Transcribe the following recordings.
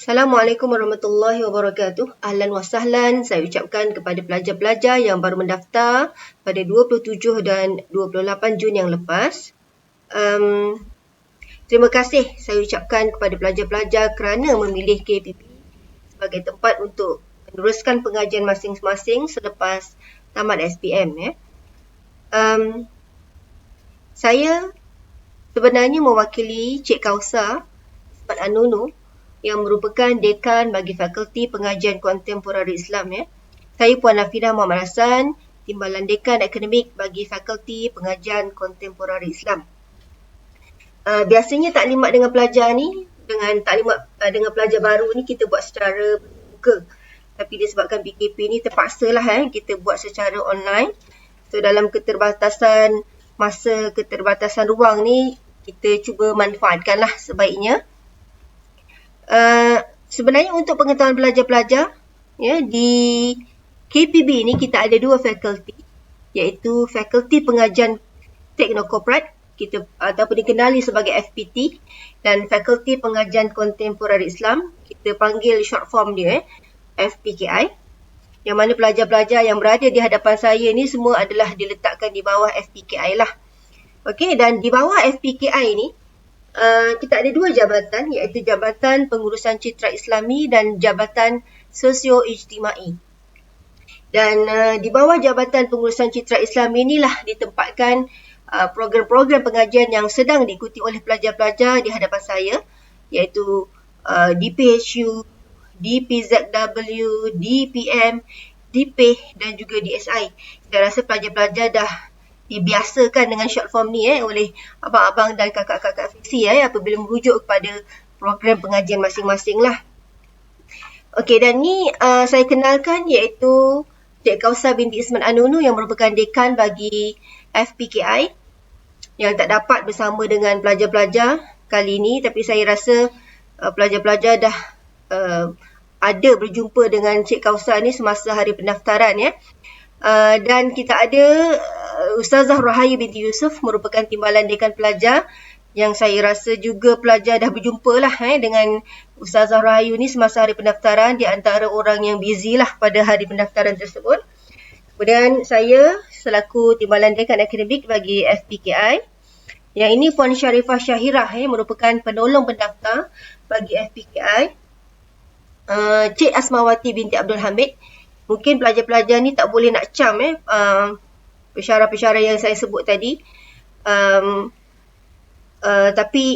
Assalamualaikum warahmatullahi wabarakatuh. Ahlan wa sahlan saya ucapkan kepada pelajar-pelajar yang baru mendaftar pada 27 dan 28 Jun yang lepas. Terima kasih saya ucapkan kepada pelajar-pelajar kerana memilih KPP sebagai tempat untuk meneruskan pengajian masing-masing selepas tamat SPM. Saya sebenarnya mewakili Cik Kausar Ismat Anunu yang merupakan dekan bagi Fakulti Pengajian Kontemporari Islam. Saya Puan Nafidah Muhammad Hassan, Timbalan Dekan Akademik bagi Fakulti Pengajian Kontemporari Islam. Biasanya taklimat dengan pelajar ni, dengan pelajar baru ni kita buat secara bermuka. Tapi disebabkan PKP ni terpaksalah kita buat secara online. So dalam keterbatasan masa, keterbatasan ruang ni, kita cuba manfaatkanlah sebaiknya. Sebenarnya untuk pengetahuan pelajar-pelajar, di KPB ni kita ada dua fakulti, iaitu Fakulti Pengajian Teknokorporat ataupun dikenali sebagai FPT, dan Fakulti Pengajian Kontemporari Islam, kita panggil short form dia FPKI, yang mana pelajar-pelajar yang berada di hadapan saya ni semua adalah diletakkan di bawah FPKI lah. Okey, dan di bawah FPKI ni kita ada dua jabatan, iaitu Jabatan Pengurusan Citra Islami dan Jabatan Sosio-Ijtimai. Dan di bawah Jabatan Pengurusan Citra Islami inilah ditempatkan program-program pengajian yang sedang diikuti oleh pelajar-pelajar di hadapan saya, iaitu DPHU, DPZW, DPM, DPH dan juga DSI. Saya rasa pelajar-pelajar dah dibiasakan dengan short form ni oleh abang-abang dan kakak-kakak fiksi apabila merujuk kepada program pengajian masing-masing lah. Okey, dan ni saya kenalkan iaitu Cik Kausar binti Ismat Anunu yang merupakan dekan bagi FPKI yang tak dapat bersama dengan pelajar-pelajar kali ini, tapi saya rasa pelajar-pelajar dah ada berjumpa dengan Cik Kausar ni semasa hari pendaftaran dan kita ada Ustazah Rahayu binti Yusuf merupakan timbalan dekan pelajar yang saya rasa juga pelajar dah berjumpa lah dengan Ustazah Rahayu ni semasa hari pendaftaran, di antara orang yang busy lah pada hari pendaftaran tersebut. Kemudian saya selaku timbalan dekan akademik bagi FPKI. Yang ini Puan Syarifah Syahirah merupakan penolong pendaftar bagi FPKI. Cik Asmawati binti Abdul Hamid. Mungkin pelajar-pelajar ni tak boleh nak cam pensyarah-pensyarah yang saya sebut tadi. Tapi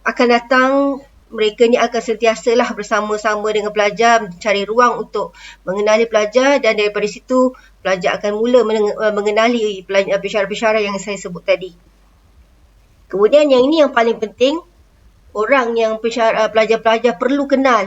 akan datang, mereka ni akan sentiasalah bersama-sama dengan pelajar, mencari ruang untuk mengenali pelajar, dan daripada situ pelajar akan mula mengenali pensyarah-pensyarah yang saya sebut tadi. Kemudian yang ini yang paling penting, orang yang pelajar-pelajar perlu kenal.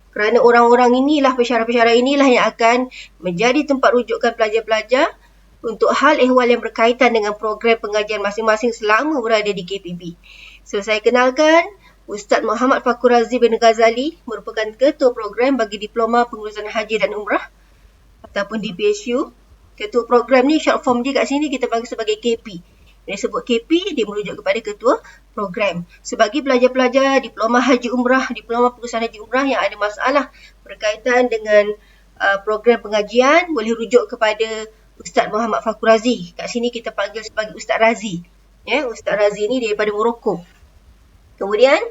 Kerana orang-orang inilah, pensyarah-pensyarah inilah yang akan menjadi tempat rujukan pelajar-pelajar untuk hal ehwal yang berkaitan dengan program pengajian masing-masing selama berada di KPB. So, saya kenalkan Ustaz Muhammad Fakur Razi bin Ghazali merupakan ketua program bagi Diploma Pengurusan Haji dan Umrah ataupun DPHU. Ketua program ni short form dia kat sini kita panggil sebagai KP. Dia sebut KP, dia merujuk kepada ketua program. Sebagai pelajar-pelajar Diploma Haji Umrah, Diploma Pengurusan Haji Umrah yang ada masalah berkaitan dengan program pengajian, boleh rujuk kepada Ustaz Muhammad Fakur Razi. Kat sini kita panggil sebagai Ustaz Razi. Ustaz Razi ni daripada Morocco. Kemudian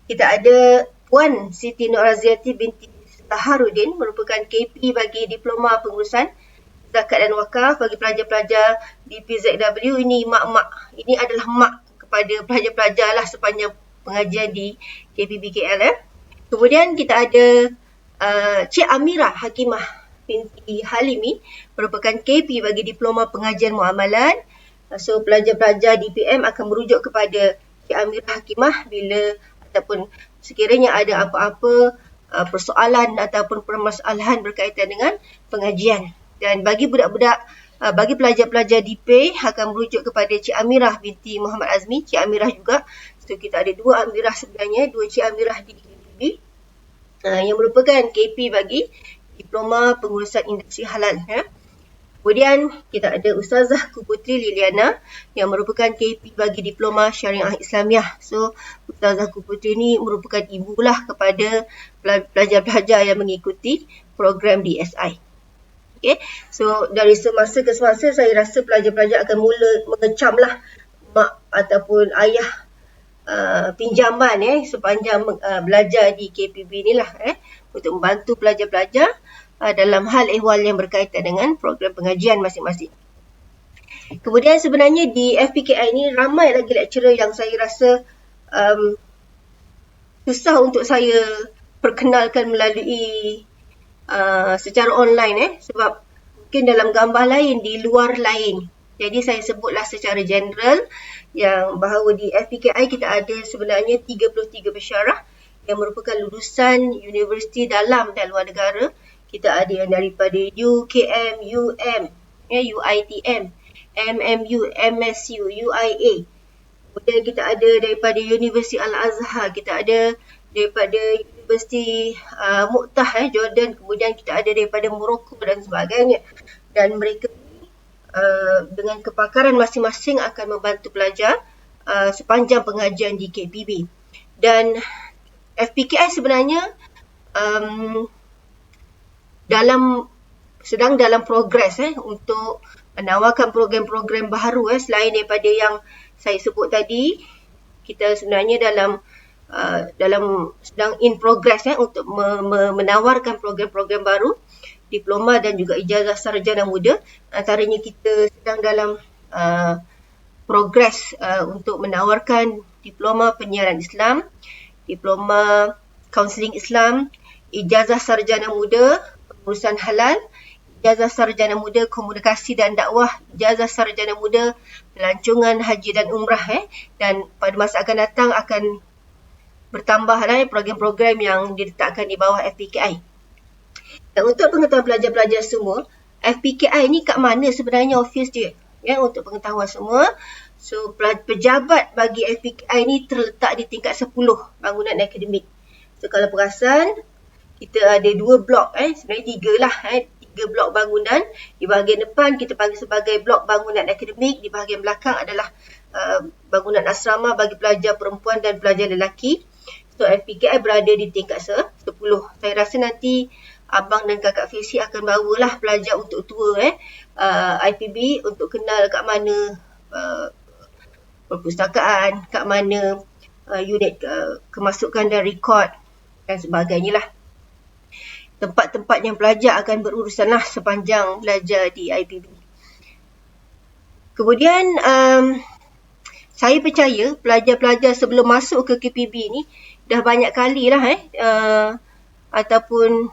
kita ada Puan Siti Nur Raziati binti Taharudin merupakan KP bagi Diploma Pengurusan Zakat dan Wakaf bagi pelajar-pelajar di PZW. Ini mak-mak. Ini adalah mak kepada pelajar-pelajar lah sepanjang pengajian di KPB KL. Kemudian kita ada Cik Amirah Hakimah binti Halimi merupakan KP bagi Diploma Pengajian Muamalat. So pelajar-pelajar DPM akan merujuk kepada Cik Amirah Hakimah bila ataupun sekiranya ada apa-apa persoalan ataupun permasalahan berkaitan dengan pengajian. Dan bagi budak-budak, bagi pelajar-pelajar DP akan merujuk kepada Cik Amirah binti Muhammad Azmi, Cik Amirah juga. So kita ada dua Amirah sebenarnya, dua Cik Amirah di KPB yang merupakan KP bagi Diploma Pengurusan Industri Halal. Kemudian kita ada Ustazah Kuputri Liliana yang merupakan KP bagi Diploma Syariah Islamiah. So Ustazah Kuputri ni merupakan ibulah kepada pelajar-pelajar yang mengikuti program DSI. Okay. So dari semasa ke semasa saya rasa pelajar-pelajar akan mula mengecamlah mak ataupun ayah pinjaman sepanjang belajar di KPB ni lah untuk membantu pelajar-pelajar dalam hal ehwal yang berkaitan dengan program pengajian masing-masing. Kemudian sebenarnya di FPKI ni ramai lagi lecturer yang saya rasa susah untuk saya perkenalkan melalui secara online sebab mungkin dalam gambar lain, di luar lain. Jadi saya sebutlah secara general yang bahawa di FPKI kita ada sebenarnya 33 pensyarah yang merupakan lulusan universiti dalam dan luar negara. Kita ada yang daripada UKM, UM, UITM, MMU, MSU, UIA. Kemudian kita ada daripada Universiti Al-Azhar, kita ada daripada Universiti Muqtah, Jordan. Kemudian kita ada daripada Morocco dan sebagainya. Dan mereka dengan kepakaran masing-masing akan membantu pelajar sepanjang pengajian di KPB. Dan FPKI sebenarnya sedang dalam progres untuk menawarkan program-program baru selain daripada yang saya sebut tadi. Kita sebenarnya sedang in progress untuk menawarkan program-program baru, diploma dan juga ijazah sarjana muda. Antaranya kita sedang dalam progres untuk menawarkan diploma penyiaran Islam, diploma kaunseling Islam, ijazah sarjana muda pengurusan halal, ijazah sarjana muda komunikasi dan dakwah, ijazah sarjana muda pelancongan haji dan umrah. Dan pada masa akan datang akan bertambahlah program-program yang diletakkan di bawah FPKI. Dan untuk pengetahuan pelajar-pelajar semua, FPKI ni kat mana sebenarnya office dia? Untuk pengetahuan semua. So pejabat bagi FPKI ni terletak di tingkat 10 bangunan akademik. So kalau perasan, kita ada 2 blok, sebenarnya 3 lah, 3 blok bangunan. Di bahagian depan kita panggil sebagai blok bangunan akademik, di bahagian belakang adalah bangunan asrama bagi pelajar perempuan dan pelajar lelaki. So FPKI berada di tingkat 10. Saya rasa nanti abang dan kakak Fizi akan bawalah pelajar untuk tour IPB untuk kenal kat mana perpustakaan, kat mana unit kemasukan dan rekod dan sebagainya lah. Tempat-tempat yang pelajar akan berurusan lah sepanjang belajar di IPB. Kemudian saya percaya pelajar-pelajar sebelum masuk ke KPB ni dah banyak kali lah ataupun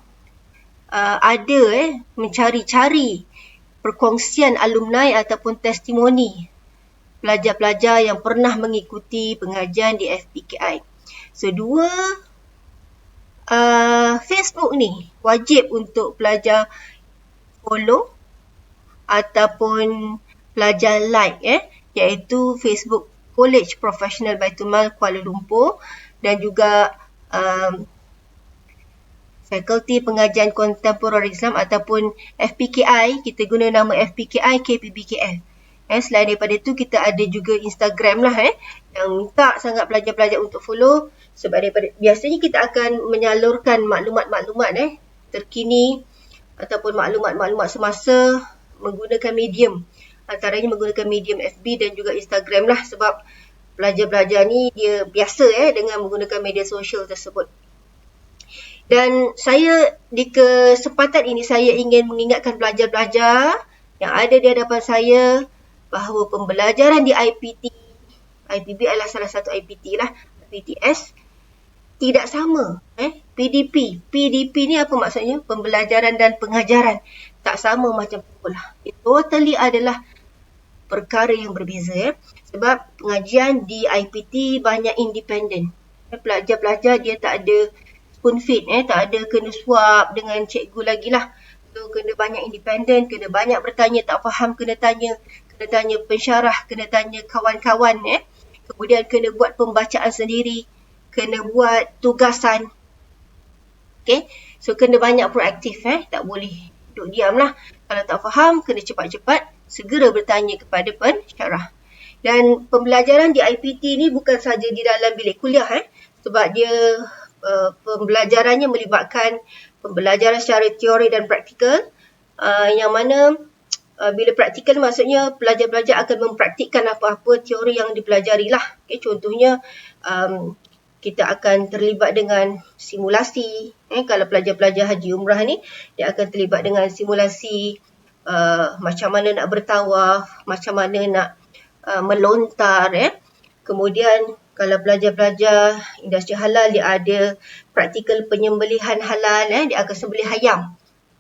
ada mencari-cari perkongsian alumni ataupun testimoni pelajar-pelajar yang pernah mengikuti pengajian di FPKI. So Facebook ni wajib untuk pelajar follow ataupun pelajar like iaitu Facebook College Professional Baitul Mal Kuala Lumpur dan juga Fakulti Pengajian Kontemporer Islam ataupun FPKI. Kita guna nama FPKI KPBKL. Selain daripada itu, kita ada juga Instagram lah yang minta sangat pelajar-pelajar untuk follow. Sebab daripada biasanya kita akan menyalurkan maklumat-maklumat terkini ataupun maklumat-maklumat semasa menggunakan medium. Antaranya menggunakan medium FB dan juga Instagram lah, sebab pelajar-pelajar ni dia biasa dengan menggunakan media sosial tersebut. Dan saya di kesempatan ini saya ingin mengingatkan pelajar-pelajar yang ada di hadapan saya bahawa pembelajaran di IPB adalah salah satu IPT lah, PTS, tidak sama. PDP ni apa maksudnya? Pembelajaran dan pengajaran. Tak sama macam sekolah. It totally adalah perkara yang berbeza. Sebab pengajian di IPT banyak independen. Pelajar-pelajar dia tak ada spoon feed, tak ada kena suap dengan cikgu lagi lah. So, kena banyak independen, kena banyak bertanya, tak faham kena tanya pensyarah, kena tanya kawan-kawan. Kemudian kena buat pembacaan sendiri, kena buat tugasan. Okay? So kena banyak proaktif, tak boleh duduk diam lah. Kalau tak faham, kena cepat-cepat segera bertanya kepada pensyarah. Dan pembelajaran di IPT ni bukan saja di dalam bilik kuliah sebab dia pembelajarannya melibatkan pembelajaran secara teori dan praktikal, yang mana bila praktikal maksudnya pelajar-pelajar akan mempraktikkan apa-apa teori yang dipelajari lah. Contohnya kita akan terlibat dengan simulasi. Kalau pelajar-pelajar haji umrah ni, dia akan terlibat dengan simulasi macam mana nak bertawaf, macam mana nak melontar. Kemudian kalau pelajar-pelajar industri halal, dia ada praktikal penyembelihan halal. Dia akan sembelih ayam.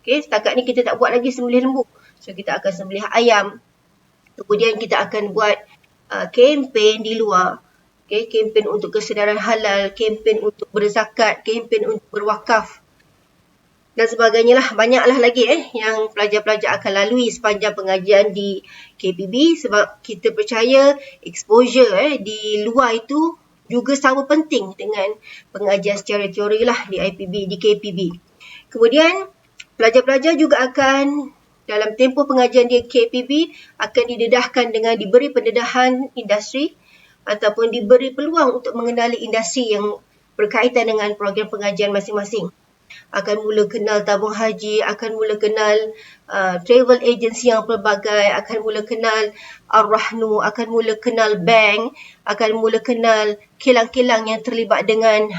Setakat ni kita tak buat lagi sembelih lembu. So kita akan sembelih ayam. Kemudian kita akan buat kempen di luar. Kempen untuk kesedaran halal, kempen untuk berzakat, kempen untuk berwakaf dan sebagainya lah. Banyaklah lagi yang pelajar-pelajar akan lalui sepanjang pengajian di KPB, sebab kita percaya exposure di luar itu juga sama penting dengan pengajian secara teori lah di KPB. Kemudian pelajar-pelajar juga akan dalam tempoh pengajian di KPB akan didedahkan dengan diberi pendedahan industri ataupun diberi peluang untuk mengenali industri yang berkaitan dengan program pengajian masing-masing. Akan mula kenal tabung haji, akan mula kenal travel agency yang pelbagai, akan mula kenal Ar-Rahnu, akan mula kenal bank, akan mula kenal kilang-kilang yang terlibat dengan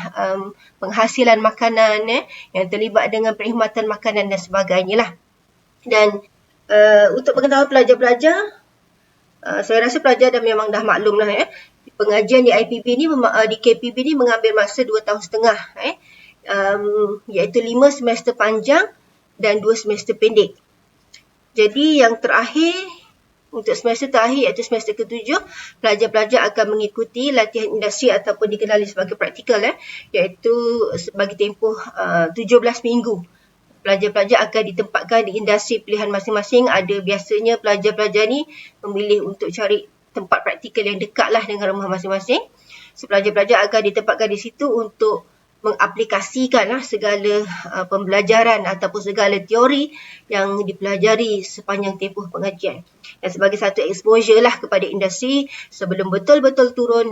penghasilan makanan, yang terlibat dengan perkhidmatan makanan dan sebagainya lah. Dan untuk pengetahuan pelajar-pelajar, saya rasa pelajar memang dah maklum lah pengajian di di KPB ni mengambil masa 2 tahun setengah, iaitu 5 semester panjang dan 2 semester pendek. Jadi yang terakhir, untuk semester terakhir iaitu semester ke-7, pelajar-pelajar akan mengikuti latihan industri ataupun dikenali sebagai praktikal, iaitu bagi tempoh 17 minggu. Pelajar-pelajar akan ditempatkan di industri pilihan masing-masing. Ada biasanya pelajar-pelajar ni memilih untuk cari tempat praktikal yang dekat lah dengan rumah masing-masing. So, pelajar-pelajar akan ditempatkan di situ untuk mengaplikasikan segala pembelajaran ataupun segala teori yang dipelajari sepanjang tempoh pengajian. Dan sebagai satu exposure lah kepada industri sebelum betul-betul turun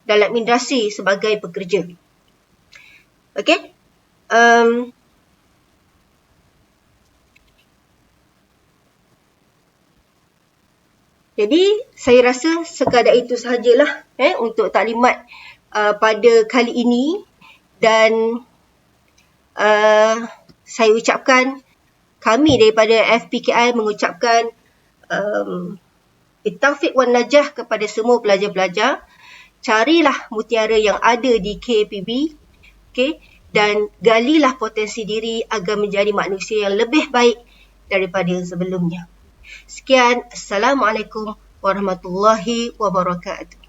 dalam industri sebagai pekerja. Okey. Jadi, saya rasa sekadar itu sahajalah untuk taklimat pada kali ini. Dan saya ucapkan, kami daripada FPKI mengucapkan Taufiq wan Najah kepada semua pelajar-pelajar. Carilah mutiara yang ada di KPB, dan galilah potensi diri agar menjadi manusia yang lebih baik daripada sebelumnya. Sekian, Assalamualaikum warahmatullahi wabarakatuh.